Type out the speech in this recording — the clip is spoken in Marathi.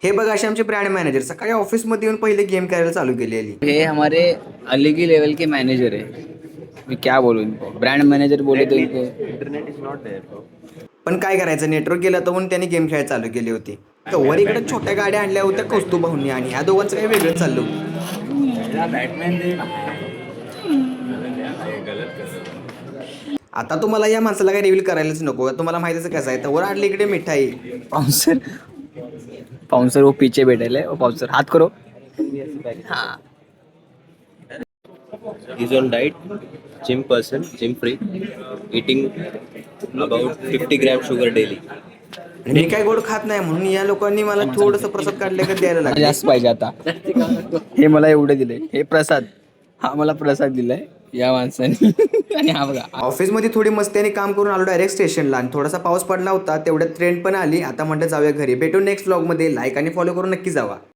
हे बघा असे आमचे ब्रँड मॅनेजर सकाळी ऑफिसमध्ये येऊन पहिले गेम खेळायला चालू केलेली. ये हमारे अलग ही लेवल के मैनेजर है। मैं क्या बोलूँ इनको, ब्रांड मैनेजर बोले तो इनको। Internet is not there bro. पण काय करायचं, नेटवर्क गेलं तर म्हणून त्यांनी गेम खेळायला चालू केली होती. तर वर इकडे छोट्या गाड्या आणल्या होत्या कौस्तुभाऊंनी आणि ह्या दोघांचं काही वेगळं चाललं होतं. बॅटमॅन दे. आता तुम्हाला या माणसाला काही रिव्हील करायलाच नको, तुम्हाला माहितीच कसं आहे. तर वर आणली इकडे मिठाई. बाउंसर बाउंसर वो पीछे बैठे ले, वो बाउंसर हाथ करो। हाँ He's on diet, gym person, gym freak, eating about 50 grams sugar daily. आणि मी काय गोड खात नाही म्हणून या लोकांनी मला थोडंसं प्रसाद काढले का द्यायला मला लागले. जास्त पाहिजे आता। हे मला एवढे दिले, हे प्रसाद, हा मला प्रसाद दिलाय या माणसाने। आणि हा बघा ऑफिसमध्ये थोडी मस्तीने काम करून आलो डायरेक्ट स्टेशनला आणि थोडासा पाऊस पडला होता, तेवढ्यात ट्रेन पण आली. आता म्हणलं जाऊया घरी. भेटू नेक्स्ट व्लॉगमध्ये. लाईक आणि फॉलो करून नक्की जावा.